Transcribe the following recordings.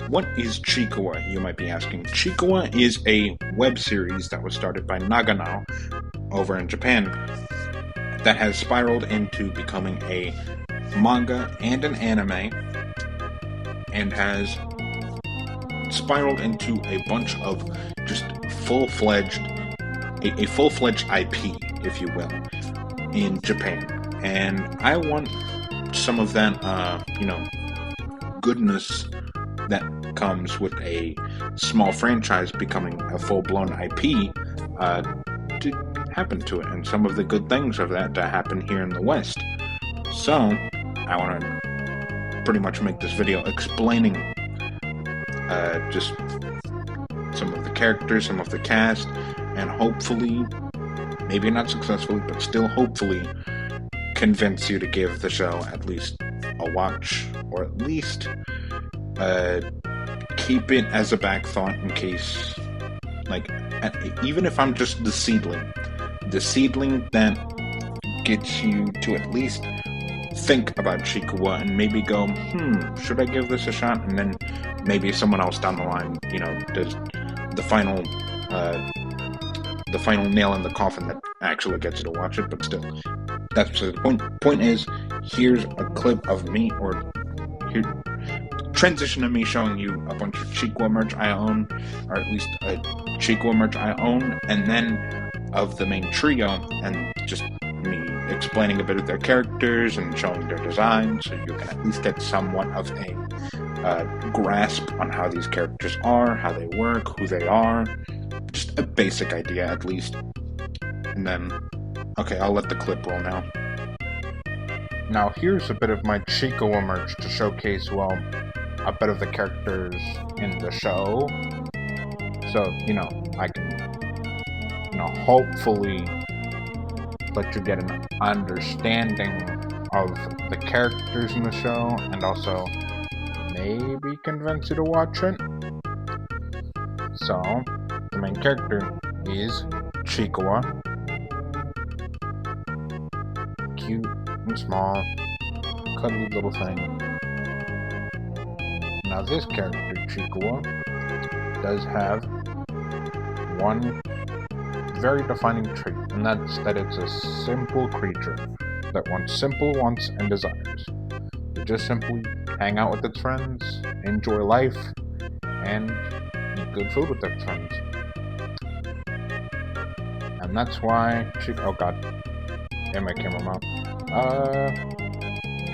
What is Chikawa, you might be asking? Chikawa is a web series that was started by Nagano over in Japan that has spiraled into becoming a manga and an anime and has spiraled into a bunch of just full-fledged IP, if you will, in Japan. And I want some of that, goodness that comes with a small franchise becoming a full-blown IP to happen to it, and some of the good things of that to happen here in the West. So, I want to pretty much make this video explaining just some of the characters, some of the cast, and hopefully, maybe not successfully, but still hopefully, convince you to give the show at least a watch, or at least keep it as a back thought in case, even if I'm just the seedling that gets you to at least think about Chikawa and maybe go, should I give this a shot? And then maybe someone else down the line, does the final nail in the coffin that actually gets you to watch it. But still, that's the point. Point is, here's a clip of me, or here, transition to me showing you a bunch of Chikawa merch I own, or at least a Chikawa merch I own, and then of the main trio, and just me explaining a bit of their characters and showing their designs, so you can at least get somewhat of a grasp on how these characters are, how they work, who they are, just a basic idea at least. And then, okay, I'll let the clip roll now. Now here's a bit of my Chikawa merch to showcase, a bit of the characters in the show. So, I can, hopefully let you get an understanding of the characters in the show, and also maybe convince you to watch it. So, the main character is Chikawa. Cute and small, cuddly little thing. Now this character, Chikawa, does have one very defining trait, and that's that it's a simple creature that wants simple wants and desires. To just simply hang out with its friends, enjoy life, and eat good food with its friends. And that's why oh god, and my camera mount.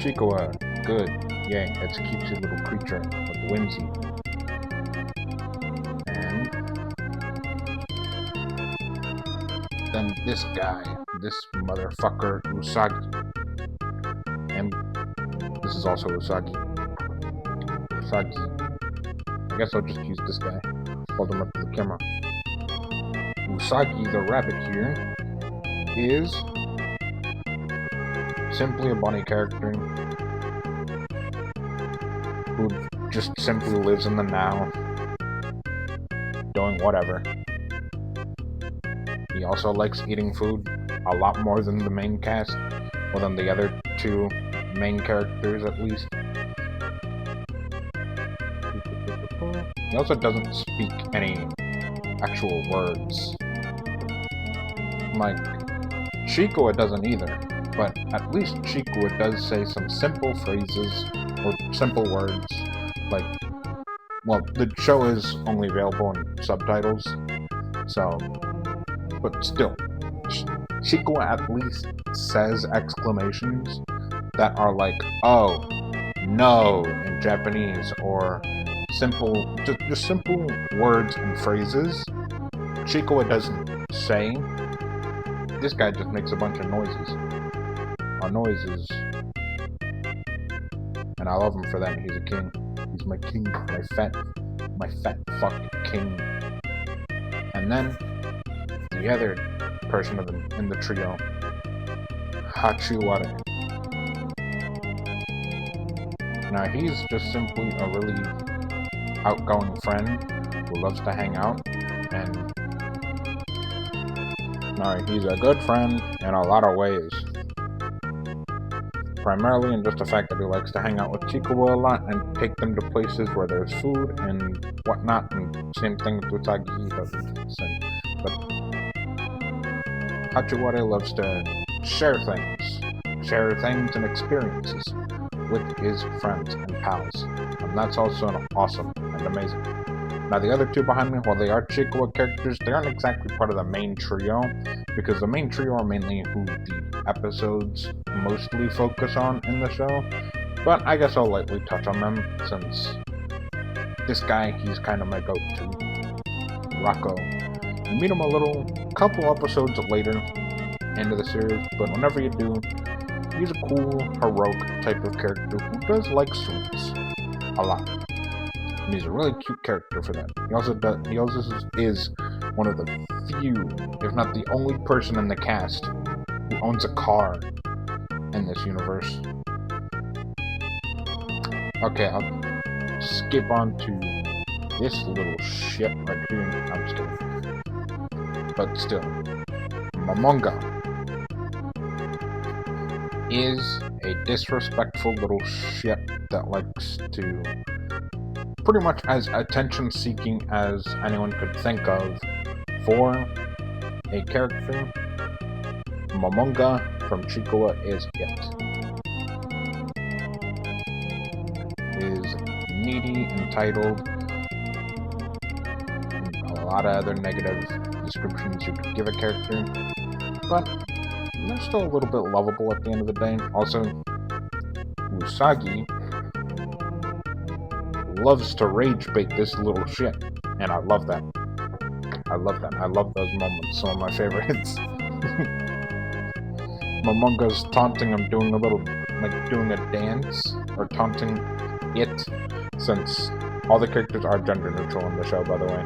Chikawa, good, yay, it's a cutesy little creature with whimsy. And then this guy, this motherfucker, Usagi. And this is also Usagi. I guess I'll just use this guy. Hold him up to the camera. Usagi the rabbit here is simply a bunny character who just simply lives in the now, doing whatever. He also likes eating food a lot more than the main cast, or than the other two main characters at least. He also doesn't speak any actual words. Like, Chikawa doesn't either, but at least Chikawa does say some simple phrases, or simple words, the show is only available in subtitles, so, but still, Chikawa at least says exclamations that are like, oh, no, in Japanese, or just simple words and phrases. Chikawa doesn't say. This guy just makes a bunch of noises. And I love him for that. He's a king. He's my king. My fat fuck king. And then the other person in the trio, Hachiwara. Now he's just simply a really outgoing friend who loves to hang out, and he's a good friend in a lot of ways. primarily in just the fact that he likes to hang out with Chikuwa a lot and take them to places where there's food and whatnot, and same thing with Usagi, he does the same. But Hachiwara loves to share things and experiences with his friends and pals, and that's also awesome and amazing. Now, the other two behind me, while they are Chikuwa characters, they aren't exactly part of the main trio, because the main trio are mainly who the episodes mostly focus on in the show, but I guess I'll lightly touch on them, since this guy, he's kind of my go-to. Rocco. You meet him couple episodes later into the series, but whenever you do, he's a cool, heroic type of character who does like sweets a lot. And he's a really cute character for that. He also is one of the few, if not the only person in the cast who owns a car in this universe. Okay, I'll skip on to this little shit right here. I'm just kidding. But still, Momonga is a disrespectful little shit that likes to pretty much as attention-seeking as anyone could think of for a character. Momonga from Chikuwa is it. Is needy, entitled, and a lot of other negative descriptions you could give a character, but they're still a little bit lovable at the end of the day. Also, Usagi loves to rage bait this little shit, and I love that. I love those moments. Some of my favorites. Momonga's taunting him, doing a dance, or taunting it, since all the characters are gender neutral in the show, by the way.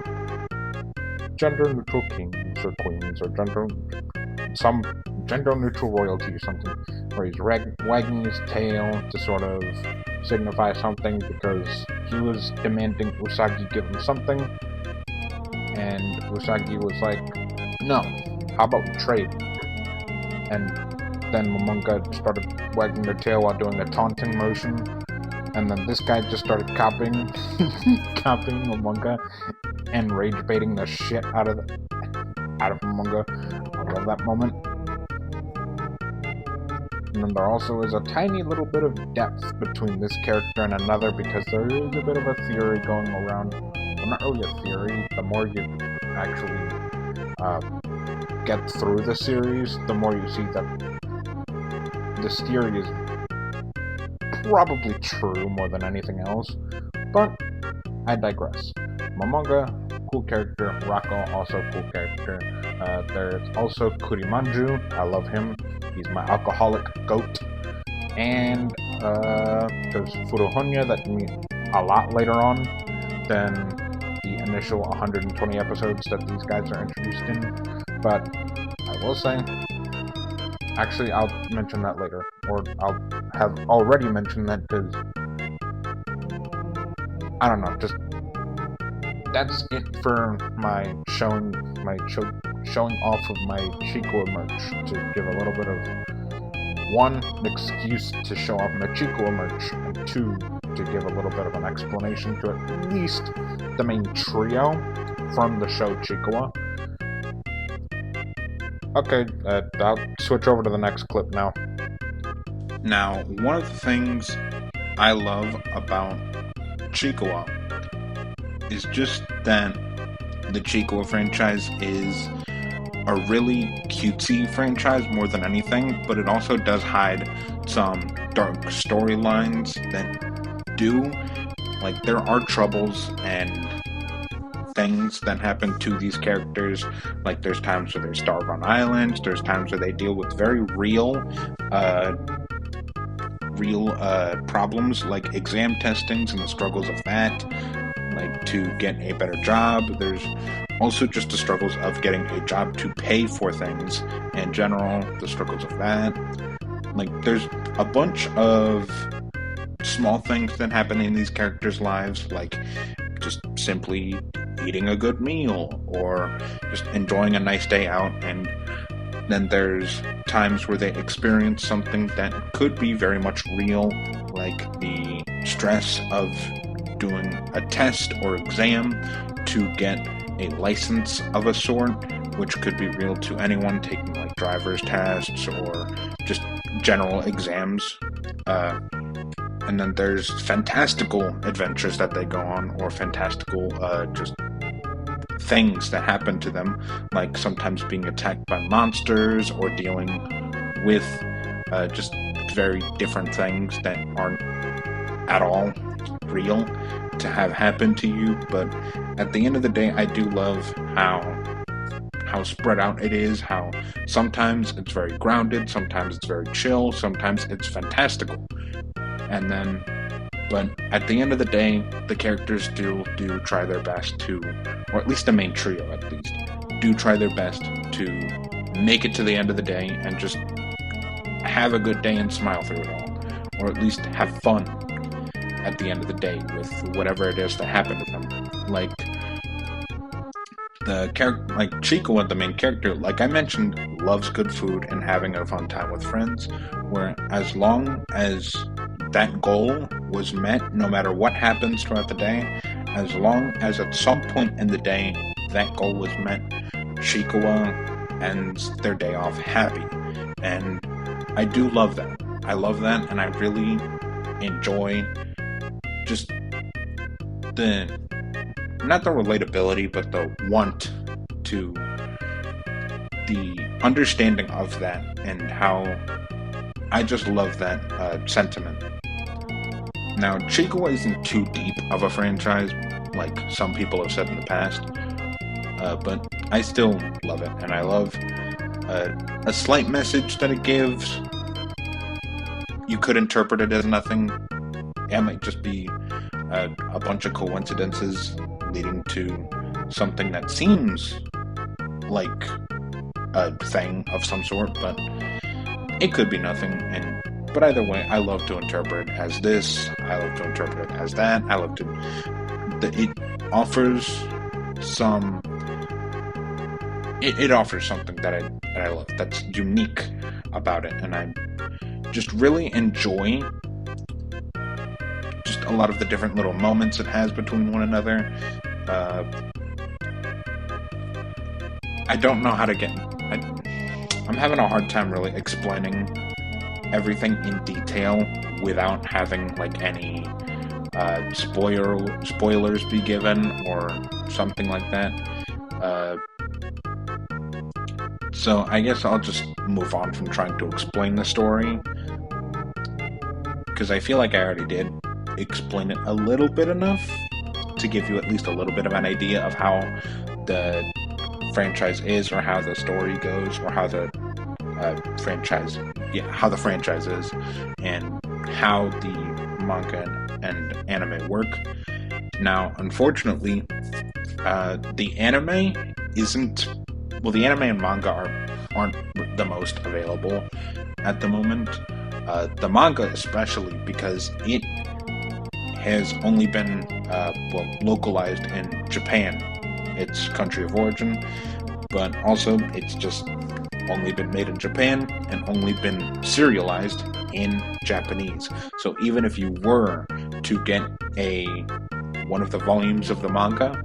Gender neutral kings or queens, or some gender neutral royalty or something, where he's wagging his tail to sort of signify something because he was demanding Usagi give him something, and Usagi was like, no, how about we trade? And then Momonga started wagging their tail while doing a taunting motion, and then this guy just started copying Momonga and rage baiting the shit out of Momonga. I love that moment. And then there also is a tiny little bit of depth between this character and another, because there is a bit of a theory going around. Well, not really a theory. The more you actually get through the series, the more you see that this theory is probably true more than anything else. But I digress. Momonga, cool character. Rocco, also cool character. There's also Kurimanju. I love him. He's my alcoholic goat. And there's Furuhonya that we meet a lot later on than the initial 120 episodes that these guys are introduced in. But I will say, actually, I'll mention that later. Or I'll have already mentioned that because, I don't know, just that's it for my showing off of my Chikuwa merch, to give a little bit of, one, an excuse to show off my Chikuwa merch, and two, to give a little bit of an explanation to at least the main trio from the show Chikuwa. Okay, I'll switch over to the next clip now. Now, one of the things I love about Chikuwa is just that the Chikuwa franchise is a really cutesy franchise more than anything, but it also does hide some dark storylines that do, like, there are troubles and things that happen to these characters. Like, there's times where they starve on islands, there's times where they deal with very real problems, like exam testings and the struggles of that, like to get a better job. There's also just the struggles of getting a job to pay for things in general, the struggles of that. Like, there's a bunch of small things that happen in these characters' lives, like just simply eating a good meal, or just enjoying a nice day out and Then there's times where they experience something that could be very much real, like the stress of doing a test or exam to get a license of a sort, which could be real to anyone taking like driver's tests or just general exams. And then there's fantastical adventures that they go on, or fantastical just things that happen to them, like sometimes being attacked by monsters or dealing with just very different things that aren't at all real to have happen to you. But at the end of the day, I do love how spread out it is, how sometimes it's very grounded, sometimes it's very chill, sometimes it's fantastical. And then, but at the end of the day, the characters do try their best to, or at least the main trio at least, do try their best to make it to the end of the day and just have a good day and smile through it all. Or at least have fun at the end of the day with whatever it is that happened to them. Like, the character, like Chico, the main character, like I mentioned, loves good food and having a fun time with friends, where as long as that goal was met, no matter what happens throughout the day, as long as at some point in the day that goal was met, Chicoa ends their day off happy. And I do love that. I love that, and I really enjoy just not the relatability, but the want to, the understanding of that, and how I just love that sentiment. Now, Chico isn't too deep of a franchise, like some people have said in the past, but I still love it, and I love a slight message that it gives. You could interpret it as nothing. It might just be a bunch of coincidences leading to something that seems like a thing of some sort, but it could be nothing. But either way, I love to interpret it as this. I love to interpret it as that. I love to. It offers some. It offers something that I love. That's unique about it, and I just really enjoy just a lot of the different little moments it has between one another. I don't know how to get. I'm having a hard time really explaining everything in detail without having like any spoilers be given or something like that. So I guess I'll just move on from trying to explain the story, because I feel like I already did explain it a little bit enough to give you at least a little bit of an idea of how the franchise is, or how the story goes, or how the how the franchise is, and how the manga and anime work. Now, unfortunately, the anime isn't. Well, the anime and manga aren't the most available at the moment. The manga especially, because it has only been localized in Japan, its country of origin, but also it's just only been made in Japan and only been serialized in Japanese. So even if you were to get one of the volumes of the manga,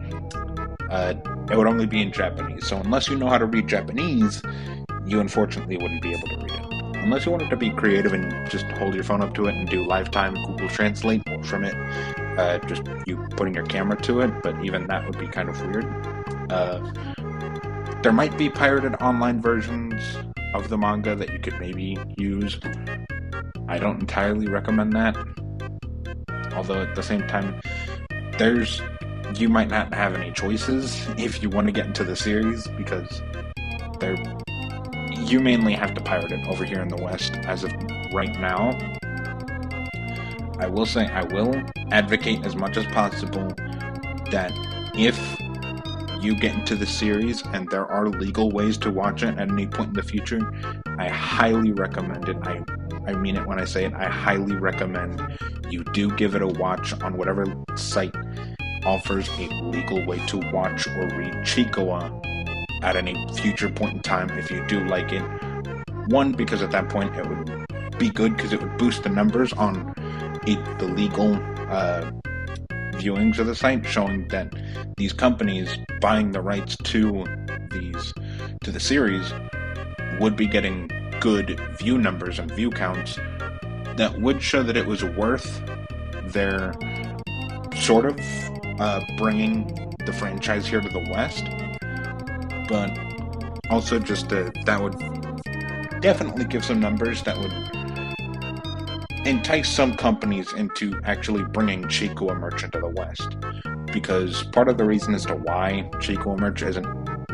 it would only be in Japanese. So unless you know how to read Japanese, you unfortunately wouldn't be able to read it. Unless you wanted to be creative and just hold your phone up to it and do lifetime Google Translate from it, just you putting your camera to it, but even that would be kind of weird. There might be pirated online versions of the manga that you could maybe use. I don't entirely recommend that. Although at the same time, you might not have any choices if you want to get into the series, because you mainly have to pirate it over here in the West as of right now. I will say I will advocate as much as possible that if you get into the series and there are legal ways to watch it at any point in the future, I highly recommend it. I mean it when I say it. I highly recommend you do give it a watch on whatever site offers a legal way to watch or read Chicoa at any future point in time if you do like it. One, because at that point it would be good because it would boost the numbers on the legal viewings of the site, showing that these companies buying the rights to the series would be getting good view numbers and view counts that would show that it was worth their sort of bringing the franchise here to the West. But also just that would definitely give some numbers that would entice some companies into actually bringing Chicoa merch into the West. Because part of the reason as to why Chicoa merch isn't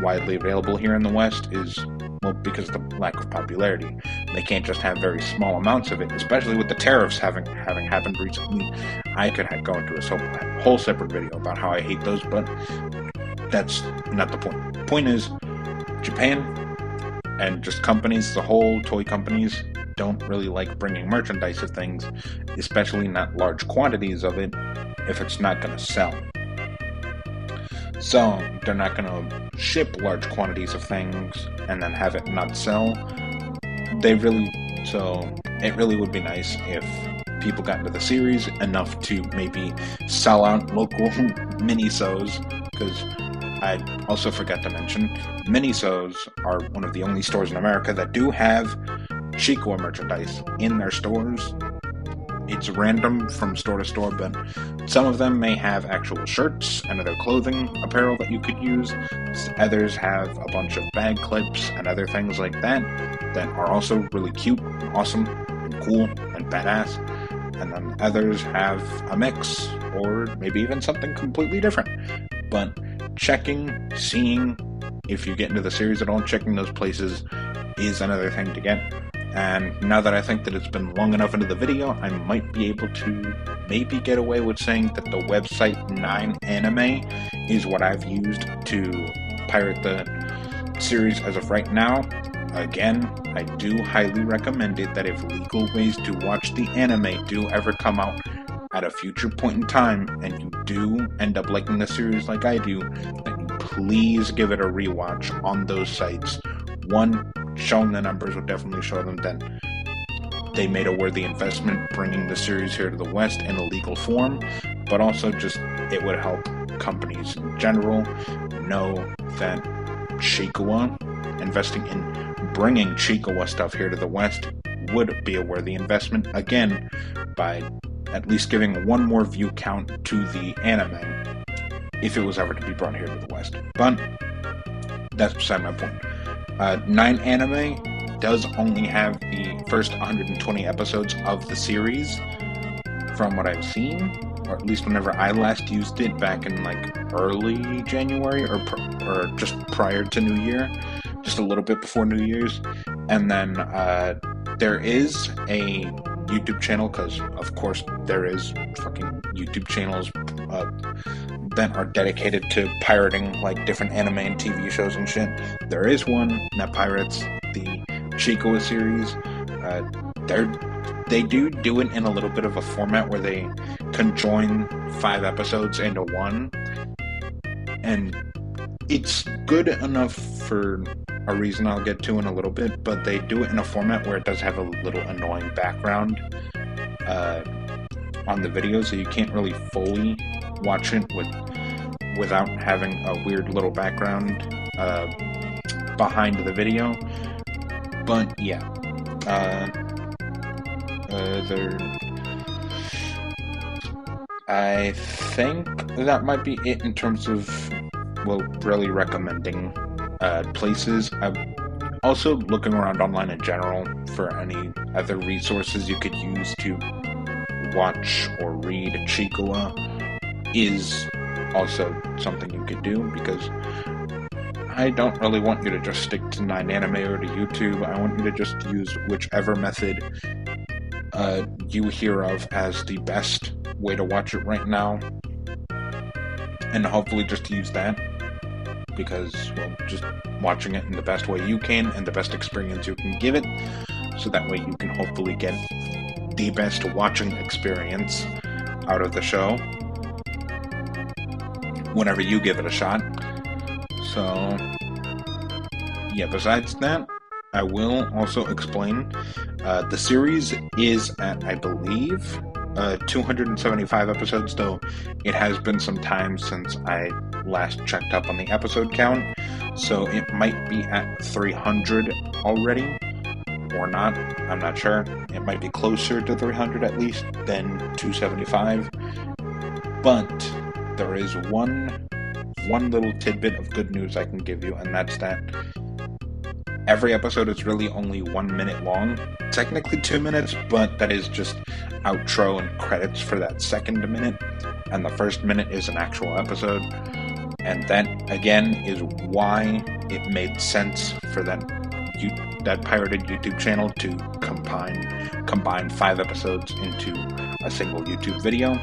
widely available here in the West is, well, because of the lack of popularity. They can't just have very small amounts of it, especially with the tariffs having happened recently. I could go into a whole separate video about how I hate those, but that's not the point. The point is, Japan and just companies as a whole, toy companies, don't really like bringing merchandise of things, especially not large quantities of it, if it's not going to sell. So they're not going to ship large quantities of things and then have it not sell. It really would be nice if people got into the series enough to maybe sell out local Minisos, because I also forgot to mention, Minisos are one of the only stores in America that do have Chicoa merchandise in their stores. It's random from store to store, but some of them may have actual shirts and other clothing apparel that you could use. Others have a bunch of bag clips and other things like that are also really cute, and awesome, and cool, and badass. And then others have a mix, or maybe even something completely different. But seeing if you get into the series at all, checking those places is another thing to get. And now that I think that it's been long enough into the video, I might be able to maybe get away with saying that the website 9anime is what I've used to pirate the series as of right now. Again, I do highly recommend it that if legal ways to watch the anime do ever come out at a future point in time, and you do end up liking the series like I do, then please give it a rewatch on those sites. One, showing the numbers would definitely show them that they made a worthy investment bringing the series here to the West in a legal form, but also just it would help companies in general know that Chicoa, investing in bringing Chicoa stuff here to the West, would be a worthy investment, again, by at least giving one more view count to the anime if it was ever to be brought here to the West. But that's beside my point. 9anime does only have the first 120 episodes of the series, from what I've seen, or at least whenever I last used it back in like early January or just prior to New Year, just a little bit before New Year's. And then there is a YouTube channel, because of course there is fucking YouTube channels that are dedicated to pirating like different anime and TV shows and shit. There is one that pirates the Chicoa series. They do it in a little bit of a format where they conjoin 5 episodes into one, and it's good enough for a reason I'll get to in a little bit, but they do it in a format where it does have a little annoying background on the video, so you can't really fully watch it without having a weird little background behind the video. But yeah, I think that might be it in terms of, well, really recommending places. I'm also looking around online in general for any other resources you could use to watch or read Chicoa is also something you could do, because I don't really want you to just stick to 9anime or to YouTube. I want you to just use whichever method you hear of as the best way to watch it right now, and hopefully just use that, because, well, just watching it in the best way you can and the best experience you can give it, so that way you can hopefully get the best watching experience out of the show whenever you give it a shot. So yeah, besides that, I will also explain, the series is at, I believe, 275 episodes, though it has been some time since I last checked up on the episode count, so it might be at 300 already, or not, I'm not sure. It might be closer to 300 at least than 275, but there is one little tidbit of good news I can give you, and that's that every episode is really only 1 minute long. Technically 2 minutes, but that is just outro and credits for that second minute, and the first minute is an actual episode. And that, again, is why it made sense for that pirated YouTube channel to combine 5 episodes into a single YouTube video,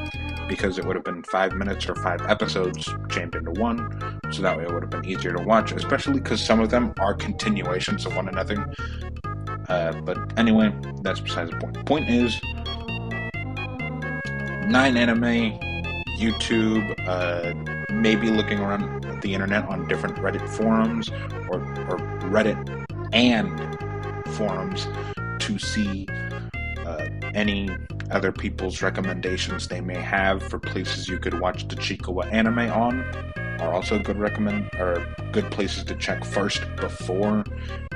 because it would have been 5 minutes or 5 episodes jammed into one, so that way it would have been easier to watch, especially because some of them are continuations of one another. But anyway, that's besides the point. Point is, 9anime, YouTube, maybe looking around the internet on different Reddit forums, or Reddit and forums, to see any other people's recommendations they may have for places you could watch the Chiikawa anime on, are also good places to check first before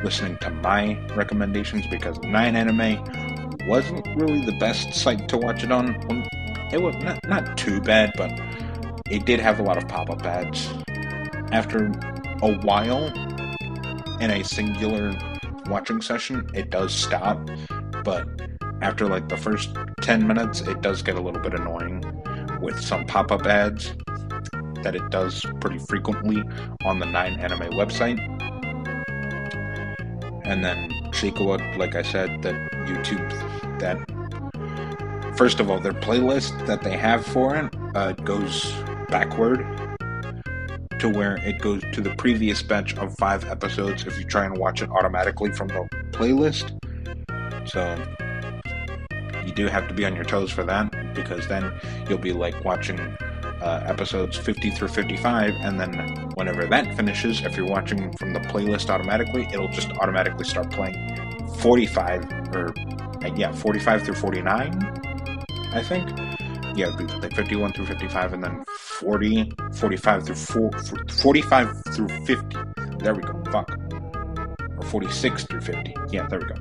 listening to my recommendations, because 9anime wasn't really the best site to watch it on. It was not too bad, but it did have a lot of pop-up ads. After a while, in a singular watching session, it does stop, but after like the first 10 minutes, it does get a little bit annoying with some pop-up ads that it does pretty frequently on the 9anime website. And then Chiikawa, like I said, that YouTube, that first of all, their playlist that they have for it goes backward to where it goes to the previous batch of 5 episodes if you try and watch it automatically from the playlist. So you do have to be on your toes for that, because then you'll be like watching episodes 50 through 55, and then whenever that finishes, if you're watching from the playlist automatically, it'll just automatically start playing 45 through 49, I think. Yeah, it'd be like 51 through 55, and then 45 through 50. There we go. Fuck. Or 46 through 50. Yeah, there we go.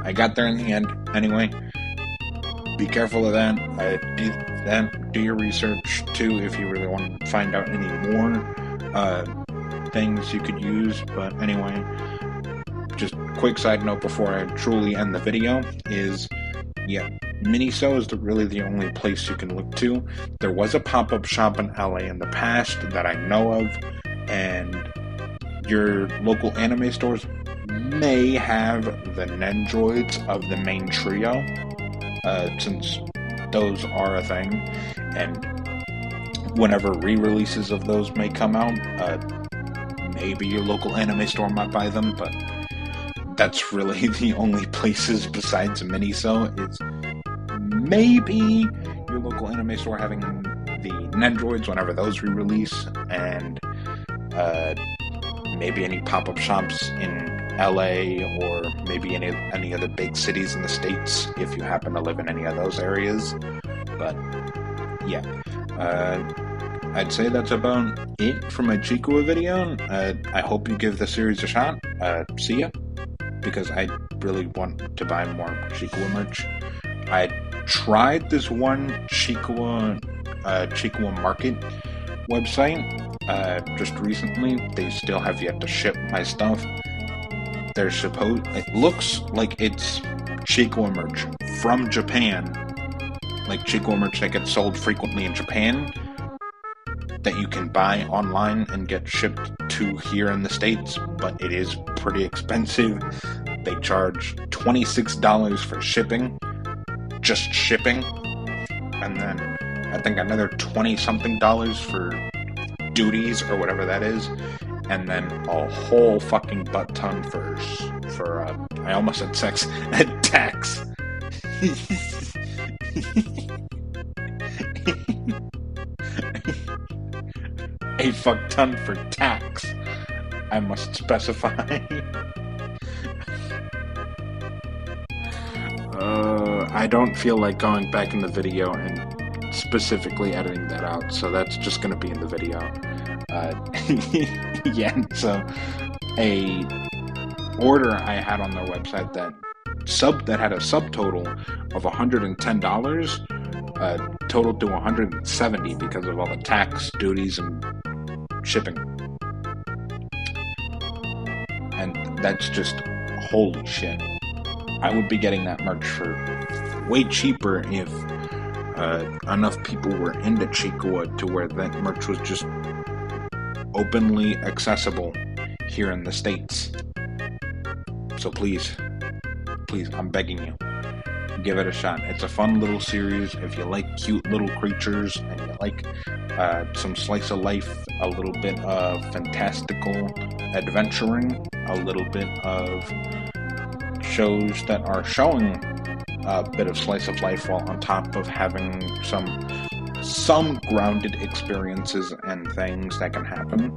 I got there in the end. Anyway, be careful of that. Do your research too if you really want to find out any more things you could use. But anyway, just quick side note before I truly end the video is, yeah, Miniso is really the only place you can look to. There was a pop-up shop in LA in the past that I know of, and your local anime stores may have the Nendroids of the main trio, since those are a thing, and whenever re-releases of those may come out, maybe your local anime store might buy them, but that's really the only places besides Miniso. Is maybe your local anime store having the Nendroids whenever those re-release, and maybe any pop-up shops in LA, or maybe any other big cities in the States if you happen to live in any of those areas. But yeah, I'd say that's about it for my Chiikawa video. I hope you give the series a shot. See ya, because I really want to buy more Chiikawa merch. I tried this one Chiikawa Market website just recently. They still have yet to ship my stuff. It looks like it's Chiikawa merch from Japan, like Chiikawa merch that gets sold frequently in Japan, that you can buy online and get shipped to here in the States, but it is pretty expensive. They charge $26 for shipping, just shipping, and then I think another $20-something for duties or whatever that is, and then a whole fucking butt ton for I almost said sex, tax. A fuck ton for tax. I must specify. I don't feel like going back in the video and specifically editing that out, so that's just going to be in the video. Yeah, so a order I had on their website that had a subtotal of $110, totaled to $170 because of all the tax, duties, and shipping. And that's just holy shit. I would be getting that merch for way cheaper if enough people were into Chikua to where that merch was just openly accessible here in the States. So please, I'm begging you, give it a shot. It's a fun little series. If you like cute little creatures and you like some slice of life, a little bit of fantastical adventuring, a little bit of shows that are showing a bit of slice of life while on top of having some grounded experiences and things that can happen,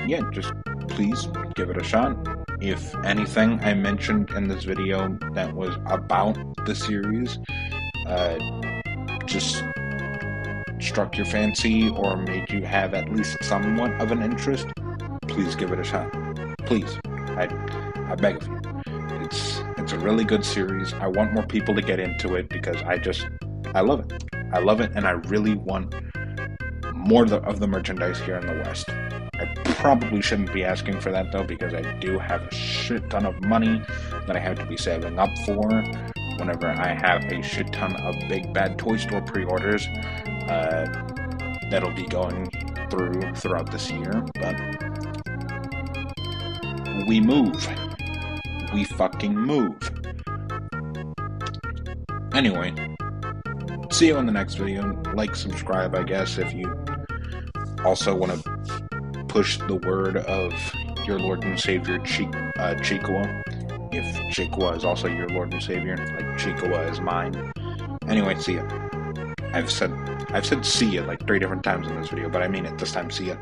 yeah, just please give it a shot. If anything I mentioned in this video that was about the series just struck your fancy or made you have at least somewhat of an interest, please give it a shot. Please. I beg of you. It's a really good series. I want more people to get into it because I love it. I love it, and I really want more of the merchandise here in the West. I probably shouldn't be asking for that though, because I do have a shit ton of money that I have to be saving up for whenever I have a shit ton of Big Bad Toy Store pre-orders that'll be going throughout this year. But we move. We fucking move. Anyway, see you in the next video. Like, subscribe, I guess, if you also want to push the word of your Lord and Savior Chikua. If Chikua is also your Lord and Savior, like Chikua is mine. Anyway, see ya. I've said see ya like 3 different times in this video, but I mean it this time. See ya.